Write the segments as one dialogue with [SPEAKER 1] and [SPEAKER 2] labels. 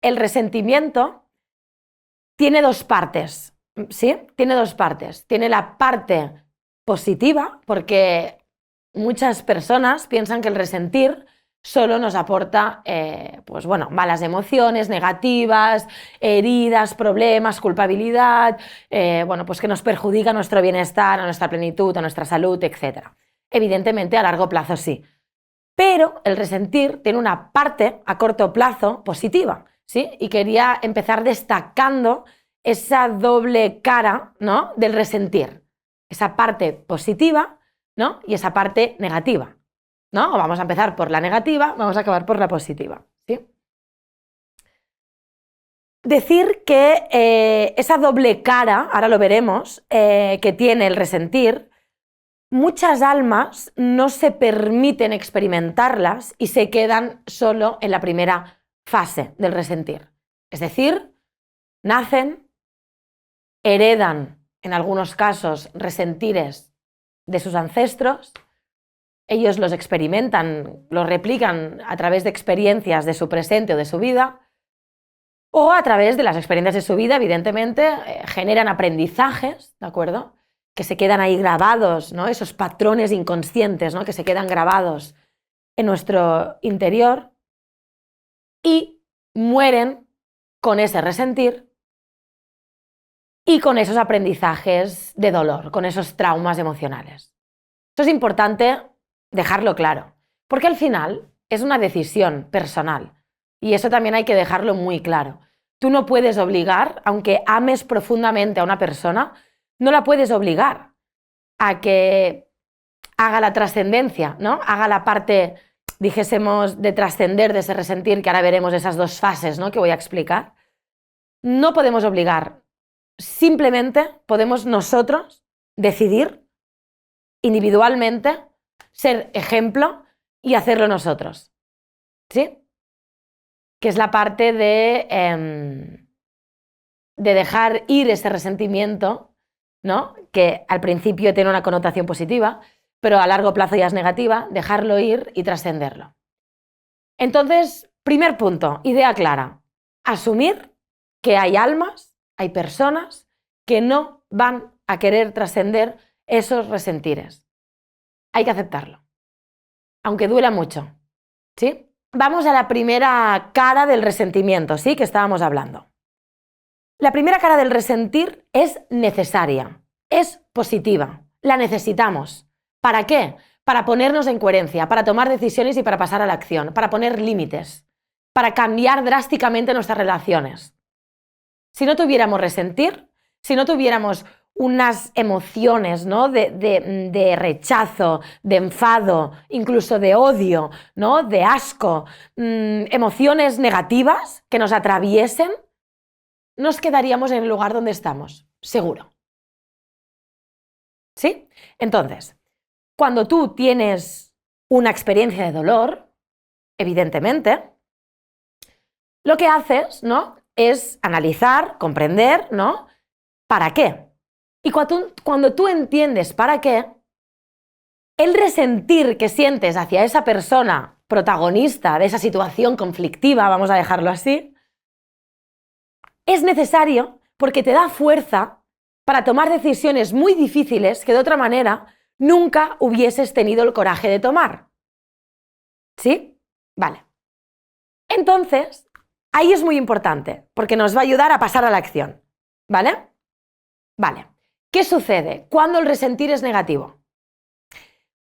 [SPEAKER 1] el resentimiento tiene dos partes, ¿sí? Tiene dos partes. Tiene la parte positiva, porque muchas personas piensan que el resentir solo nos aporta, pues bueno, malas emociones, negativas, heridas, problemas, culpabilidad, bueno, pues que nos perjudica nuestro bienestar, a nuestra plenitud, a nuestra salud, etc. Evidentemente, a largo plazo sí. Pero el resentir tiene una parte a corto plazo positiva, ¿sí? Y quería empezar destacando esa doble cara, ¿no?, del resentir. Esa parte positiva, ¿no?, y esa parte negativa, ¿no? Vamos a empezar por la negativa, vamos a acabar por la positiva, ¿sí? Decir que esa doble cara, ahora lo veremos, que tiene el resentir, muchas almas no se permiten experimentarlas y se quedan solo en la primera fase del resentir. Es decir, nacen, heredan, en algunos casos, resentires de sus ancestros, ellos los experimentan, los replican a través de experiencias de su presente o de su vida, o a través de las experiencias de su vida, evidentemente, generan aprendizajes, ¿de acuerdo?, que se quedan ahí grabados, ¿no?, esos patrones inconscientes, ¿no?, que se quedan grabados en nuestro interior y mueren con ese resentir y con esos aprendizajes de dolor, con esos traumas emocionales. Esto es importante dejarlo claro, porque al final es una decisión personal y eso también hay que dejarlo muy claro. Tú no puedes obligar, aunque ames profundamente a una persona, no la puedes obligar a que haga la trascendencia, ¿no?, haga la parte, dijésemos, de trascender de ese resentir, que ahora veremos esas dos fases, ¿no?, que voy a explicar. No podemos obligar, simplemente podemos nosotros decidir individualmente ser ejemplo y hacerlo nosotros, ¿sí? Que es la parte de dejar ir ese resentimiento, ¿no?, que al principio tiene una connotación positiva, pero a largo plazo ya es negativa, dejarlo ir y trascenderlo. Entonces, primer punto, idea clara, asumir que hay almas, hay personas que no van a querer trascender esos resentires. Hay que aceptarlo, aunque duela mucho, ¿sí? Vamos a la primera cara del resentimiento, ¿sí?, que estábamos hablando. La primera cara del resentir es necesaria, es positiva, la necesitamos. ¿Para qué? Para ponernos en coherencia, para tomar decisiones y para pasar a la acción, para poner límites, para cambiar drásticamente nuestras relaciones. Si no tuviéramos resentir, si no tuviéramos unas emociones, ¿no?, de rechazo, de enfado, incluso de odio, ¿no?, de asco, emociones negativas que nos atraviesen, nos quedaríamos en el lugar donde estamos, seguro. ¿Sí? Entonces, cuando tú tienes una experiencia de dolor, evidentemente, lo que haces, ¿no?, es analizar, comprender, ¿no?, ¿para qué? Y cuando tú entiendes para qué, el resentir que sientes hacia esa persona protagonista de esa situación conflictiva, vamos a dejarlo así, es necesario porque te da fuerza para tomar decisiones muy difíciles que de otra manera nunca hubieses tenido el coraje de tomar. ¿Sí? Vale. Entonces, ahí es muy importante porque nos va a ayudar a pasar a la acción. ¿Vale? Vale. ¿Qué sucede cuando el resentir es negativo?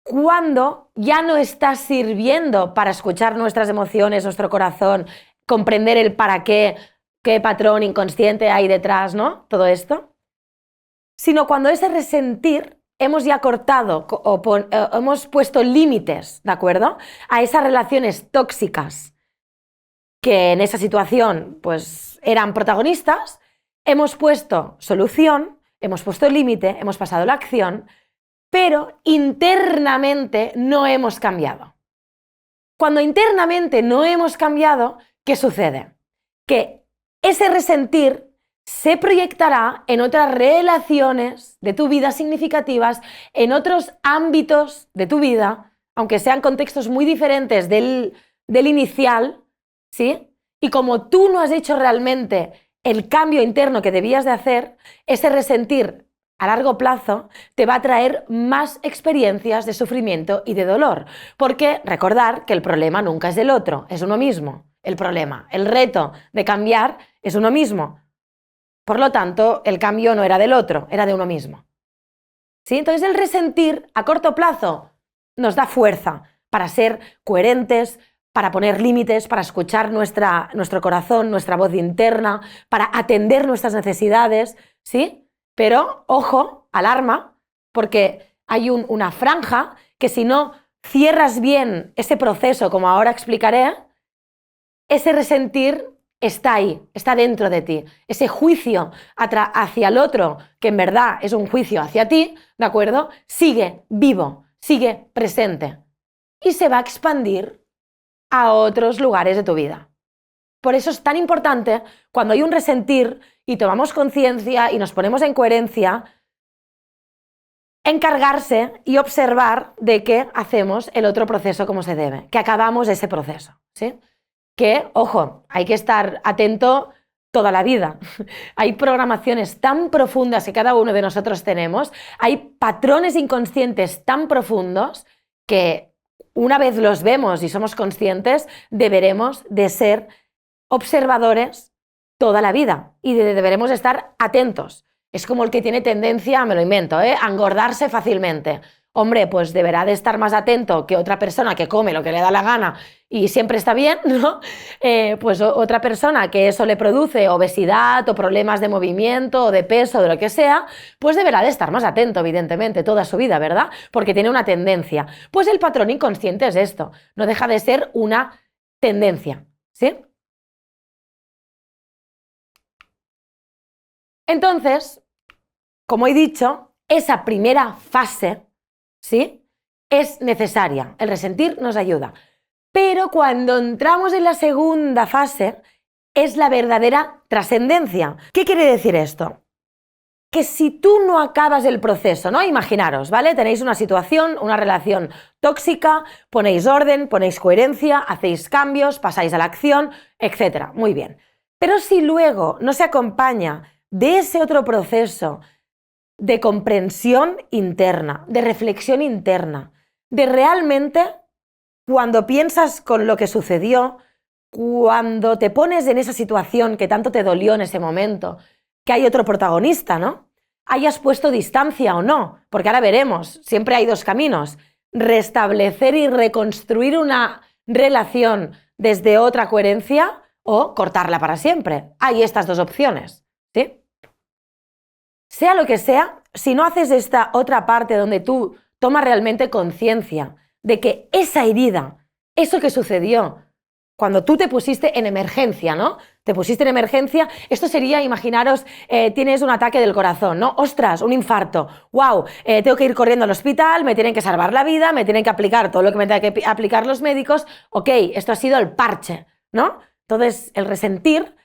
[SPEAKER 1] Cuando ya no está sirviendo para escuchar nuestras emociones, nuestro corazón, comprender el para qué patrón inconsciente hay detrás, ¿no?, todo esto, sino cuando ese resentir hemos ya cortado o hemos puesto límites, ¿de acuerdo?, a esas relaciones tóxicas que en esa situación pues eran protagonistas, hemos puesto solución, hemos puesto límite, hemos pasado la acción, pero internamente no hemos cambiado. Cuando internamente no hemos cambiado, ¿qué sucede? Que ese resentir se proyectará en otras relaciones de tu vida significativas, en otros ámbitos de tu vida, aunque sean contextos muy diferentes del inicial, ¿sí?, Y como tú no has hecho realmente el cambio interno que debías de hacer, ese resentir a largo plazo te va a traer más experiencias de sufrimiento y de dolor. Porque recordar que el problema nunca es del otro, es uno mismo. El problema, el reto de cambiar es uno mismo. Por lo tanto, el cambio no era del otro, era de uno mismo. ¿Sí? Entonces el resentir a corto plazo nos da fuerza para ser coherentes, para poner límites, para escuchar nuestro corazón, nuestra voz interna, para atender nuestras necesidades, ¿sí? Pero, ojo, alarma, porque hay una franja que si no cierras bien ese proceso, como ahora explicaré, ese resentir está ahí, está dentro de ti. Ese juicio hacia el otro, que en verdad es un juicio hacia ti, ¿de acuerdo? Sigue vivo, sigue presente y se va a expandir a otros lugares de tu vida. Por eso es tan importante cuando hay un resentir y tomamos conciencia y nos ponemos en coherencia, encargarse y observar de que hacemos el otro proceso como se debe, que acabamos ese proceso, ¿sí? Que, ojo, hay que estar atento toda la vida. Hay programaciones tan profundas que cada uno de nosotros tenemos, hay patrones inconscientes tan profundos que una vez los vemos y somos conscientes, deberemos de ser observadores toda la vida y deberemos estar atentos. Es como el que tiene tendencia, me lo invento, a engordarse fácilmente. Hombre, pues deberá de estar más atento que otra persona que come lo que le da la gana y siempre está bien, ¿no? Pues otra persona que eso le produce obesidad o problemas de movimiento o de peso o de lo que sea, pues deberá de estar más atento, evidentemente, toda su vida, ¿verdad? Porque tiene una tendencia. Pues el patrón inconsciente es esto, no deja de ser una tendencia, ¿sí? Entonces, como he dicho, esa primera fase, ¿sí?, es necesaria. El resentir nos ayuda. Pero cuando entramos en la segunda fase, es la verdadera trascendencia. ¿Qué quiere decir esto? Que si tú no acabas el proceso, ¿no? Imaginaros, ¿vale? Tenéis una situación, una relación tóxica, ponéis orden, ponéis coherencia, hacéis cambios, pasáis a la acción, etc. Muy bien. Pero si luego no se acompaña de ese otro proceso de comprensión interna, de reflexión interna, de realmente cuando piensas con lo que sucedió, cuando te pones en esa situación que tanto te dolió en ese momento, que hay otro protagonista, ¿no? Hayas puesto distancia o no, porque ahora veremos, siempre hay dos caminos, restablecer y reconstruir una relación desde otra coherencia o cortarla para siempre. Hay estas dos opciones, ¿sí? Sea lo que sea, si no haces esta otra parte donde tú tomas realmente conciencia de que esa herida, eso que sucedió, cuando tú te pusiste en emergencia, ¿no? Te pusiste en emergencia, esto sería, imaginaros, tienes un ataque del corazón, ¿no? ¡Ostras! Un infarto. ¡Wow! Tengo que ir corriendo al hospital, me tienen que salvar la vida, me tienen que aplicar todo lo que me tienen que aplicar los médicos. Ok, esto ha sido el parche, ¿no? Entonces, el resentir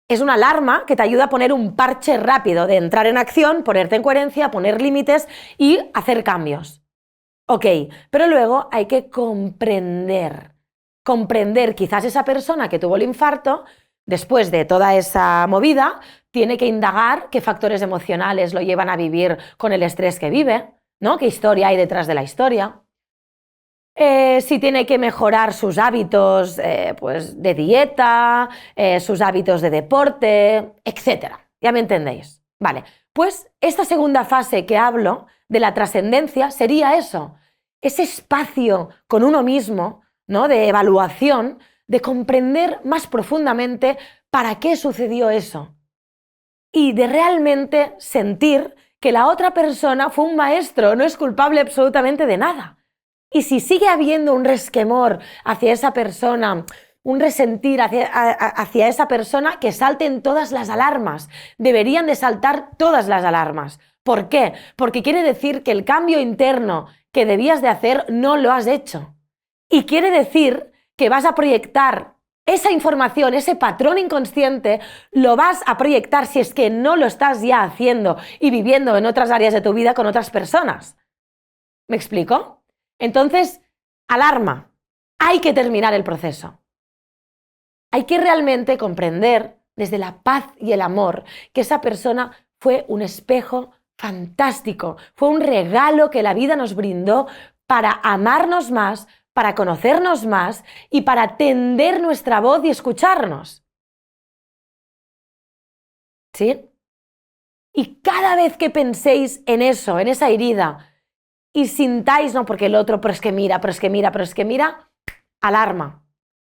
[SPEAKER 1] es una alarma que te ayuda a poner un parche rápido de entrar en acción, ponerte en coherencia, poner límites y hacer cambios. Ok, pero luego hay que comprender quizás esa persona que tuvo el infarto, después de toda esa movida, tiene que indagar qué factores emocionales lo llevan a vivir con el estrés que vive, ¿no? ¿Qué historia hay detrás de la historia? Si tiene que mejorar sus hábitos pues de dieta, sus hábitos de deporte, etc. ¿Ya me entendéis? Vale, pues esta segunda fase que hablo de la trascendencia sería eso, ese espacio con uno mismo, ¿no?, de evaluación, de comprender más profundamente para qué sucedió eso y de realmente sentir que la otra persona fue un maestro, no es culpable absolutamente de nada. Y si sigue habiendo un resquemor hacia esa persona, un resentir hacia esa persona, que salten todas las alarmas. Deberían de saltar todas las alarmas. ¿Por qué? Porque quiere decir que el cambio interno que debías de hacer no lo has hecho. Y quiere decir que vas a proyectar esa información, ese patrón inconsciente, lo vas a proyectar si es que no lo estás ya haciendo y viviendo en otras áreas de tu vida con otras personas. ¿Me explico? Entonces, alarma, hay que terminar el proceso. Hay que realmente comprender desde la paz y el amor que esa persona fue un espejo fantástico, fue un regalo que la vida nos brindó para amarnos más, para conocernos más y para tender nuestra voz y escucharnos. ¿Sí? Y cada vez que penséis en eso, en esa herida, y sintáis, no, porque el otro, pero es que mira, alarma.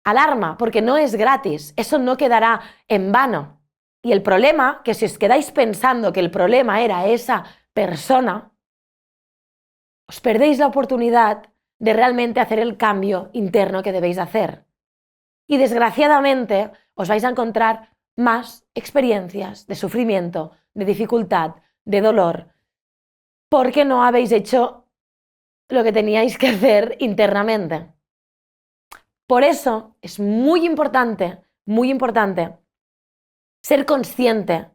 [SPEAKER 1] Alarma, porque no es gratis, eso no quedará en vano. Y el problema, que si os quedáis pensando que el problema era esa persona, os perdéis la oportunidad de realmente hacer el cambio interno que debéis hacer. Y desgraciadamente os vais a encontrar más experiencias de sufrimiento, de dificultad, de dolor, porque no habéis hecho lo que teníais que hacer internamente. Por eso es muy importante ser consciente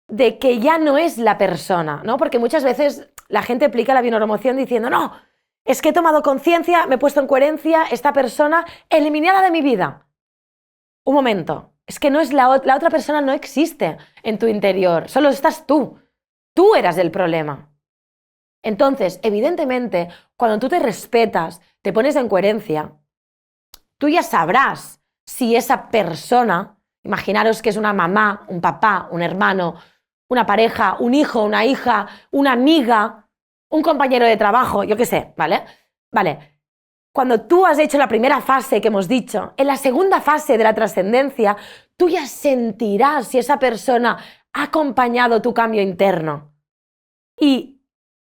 [SPEAKER 1] de que ya no es la persona, ¿no? Porque muchas veces la gente aplica la bioneuroemoción diciendo, no, es que he tomado conciencia, me he puesto en coherencia, esta persona eliminada de mi vida. Un momento, es que no es la otra persona no existe en tu interior, solo estás tú. Tú eras el problema. Entonces, evidentemente, cuando tú te respetas, te pones en coherencia, tú ya sabrás si esa persona, imaginaros que es una mamá, un papá, un hermano, una pareja, un hijo, una hija, una amiga, un compañero de trabajo, yo qué sé, ¿vale? Vale. Cuando tú has hecho la primera fase que hemos dicho, en la segunda fase de la trascendencia, tú ya sentirás si esa persona ha acompañado tu cambio interno. Y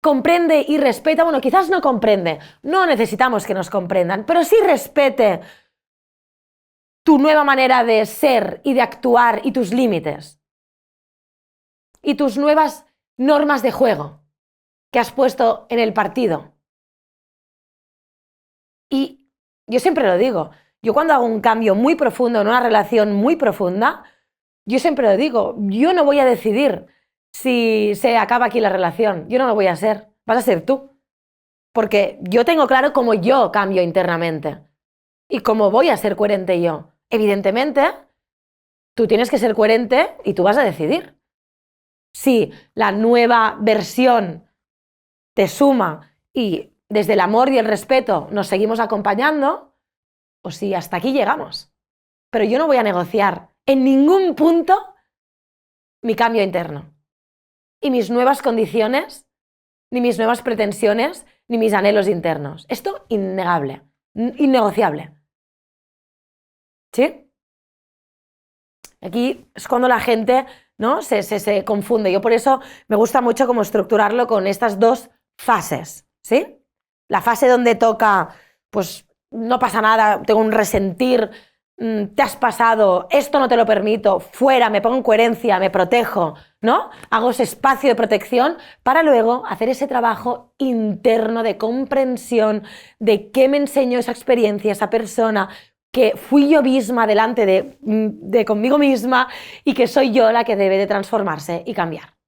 [SPEAKER 1] comprende y respeta, bueno, quizás no comprende, no necesitamos que nos comprendan, pero sí respete tu nueva manera de ser y de actuar y tus límites. Y tus nuevas normas de juego que has puesto en el partido. Y yo siempre lo digo, yo cuando hago un cambio muy profundo en una relación muy profunda, yo siempre lo digo, yo no voy a decidir si se acaba aquí la relación, yo no lo voy a ser, vas a ser tú. Porque yo tengo claro cómo yo cambio internamente y cómo voy a ser coherente yo. Evidentemente, tú tienes que ser coherente y tú vas a decidir si la nueva versión te suma y desde el amor y el respeto nos seguimos acompañando o si hasta aquí llegamos. Pero yo no voy a negociar en ningún punto mi cambio interno y mis nuevas condiciones, ni mis nuevas pretensiones, ni mis anhelos internos. Esto innegable, innegociable. ¿Sí? Aquí es cuando la gente, ¿no? se confunde. Yo por eso me gusta mucho como estructurarlo con estas dos fases, ¿sí? La fase donde toca, pues no pasa nada, tengo un resentir, te has pasado, esto no te lo permito, fuera, me pongo en coherencia, me protejo, ¿no? Hago ese espacio de protección para luego hacer ese trabajo interno de comprensión de qué me enseñó esa experiencia, esa persona, que fui yo misma delante de conmigo misma y que soy yo la que debe de transformarse y cambiar.